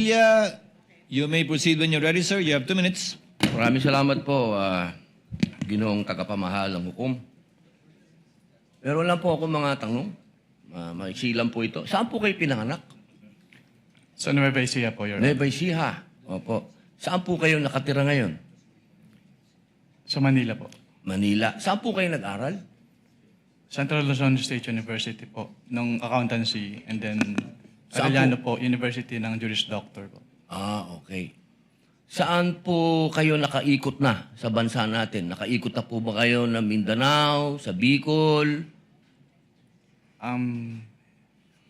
Yeah, you may proceed when you're ready, sir. You have 2 minutes. Maraming salamat po, Ginoong tagapamahal ng hukom. Meron lang po ako mga tanong. Maiksi lang po ito. Saan po kayo pinanganak? Sa Nueva Ecija po, Your Honor. Nueva Ecija. Opo. Saan po kayo nakatira ngayon? Sa Manila po. Manila. Saan po kayo nag-aral? Central Luzon State University po, ng accountancy, and then Saan Arellano po, University ng Juris Doctor po. Okay. Saan po kayo nakaikot na sa bansa natin? Nakaikot na po ba kayo ng Mindanao, sa Bicol?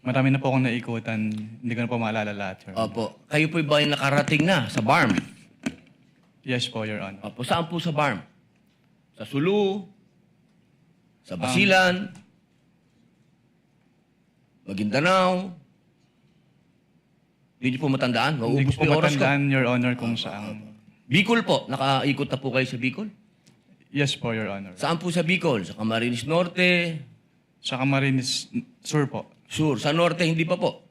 Marami na po akong naikutan. Hindi ko na po maalala lahat, Your Honor. Opo. Kayo po ba ay nakarating na sa BARM? Yes po, Your Honor. Opo. Saan po sa BARM? Sa Sulu? Sa Basilan? Maguindanao? Hindi niyo po matandaan? Hindi Mauubos ko po po yung oras ko. matandaan, Your Honor, kung saan. Bicol po. Nakaikot na po kayo sa Bicol? Yes po, Your Honor. Saan po sa Bicol? Sa Camarines Norte? Sa Camarines Sur po. Sur. Sa Norte, hindi pa po.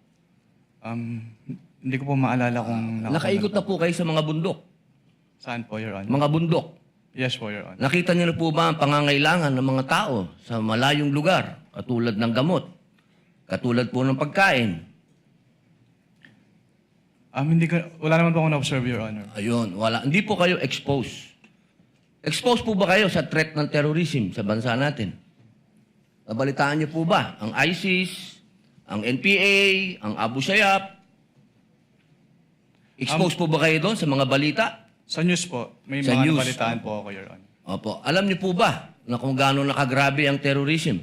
Hindi ko po maalala kung Nakaikot na po kayo sa mga bundok. saan po, Your Honor. Mga bundok. Yes po, Your Honor. Nakita niyo na po ba ang pangangailangan ng mga tao sa malayong lugar? Katulad ng gamot. Katulad po ng pagkain. Wala naman po akong na-observe, Your Honor. Ayun, wala. Hindi po kayo exposed. Exposed po ba kayo sa threat ng terrorism sa bansa natin? Nabalitaan niyo po ba ang ISIS, ang NPA, ang Abu Sayyaf? Exposed po ba kayo doon sa mga balita? Sa news po, may Sa mga news. nabalitaan po ako, Your Honor. Opo. Alam niyo po ba na kung gaano nakagrabe ang terrorism?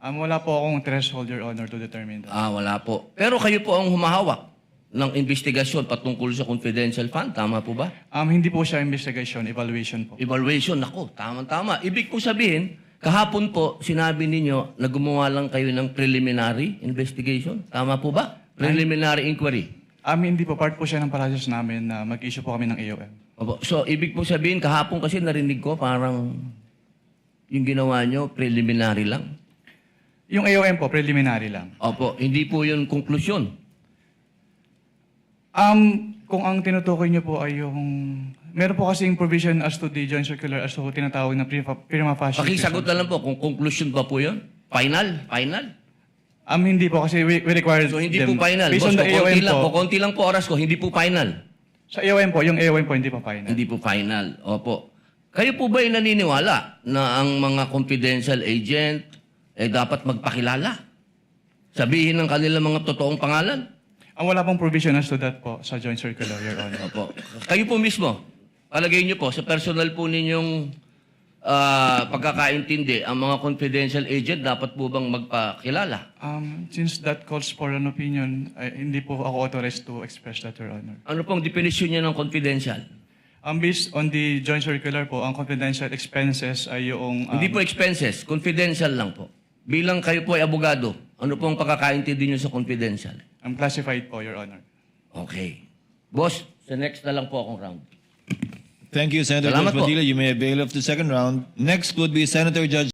Wala po akong threshold, Your Honor, to determine that. Wala po. Pero kayo po ang humahawak ng investigasyon patungkol sa confidential fund. Tama po ba? Hindi po siya investigation, evaluation po. Evaluation. Ako, tama-tama. Ibig po sabihin, kahapon po, sinabi ninyo na gumawa lang kayo ng preliminary investigation. Tama po ba? Preliminary inquiry. Hindi po. Part po siya ng process namin na mag-issue po kami ng AOM. Opo. So, ibig po sabihin, kahapon kasi narinig ko parang yung ginawa nyo, preliminary lang. Yung AOM po, preliminary lang. Opo. Hindi po yun konklusyon. Kung ang tinutukoy niyo po ay yung... Meron po kasing provision as to the joint circular as to tinatawag na prima facie. Pakisagot na lang po kung conclusion ba po yun. Final? Final? Hindi po kasi we require So, hindi them. po final. Based Boss, on the AOM po. konti lang po oras ko, hindi po final. Sa AOM po, yung AOM po hindi po final. Hindi po final. Opo. Kayo po ba ay naniniwala na ang mga confidential agent dapat magpakilala? Sabihin ng kanilang mga totoong pangalan? Wala pong provision as to that po sa joint circular, Your Honor. Opo. Kayo po mismo, palagay niyo po, sa personal po ninyong pagkakaintindi, ang mga confidential agent dapat po bang magpakilala? Since that calls for an opinion, hindi po ako authorized to express that, Your Honor. Ano pong definition niyo ng confidential? Based on the joint circular po, ang confidential expenses ay yung... Hindi po expenses, confidential lang po. Bilang kayo po ay abogado, ano pong pagkakaintindi niyo sa confidential? classified po, Your Honor. Okay. Boss, sa next na lang po akong round. Thank you, Senator Salamat Judge po. Padilla. You may avail of the second round. Next would be Senator Judge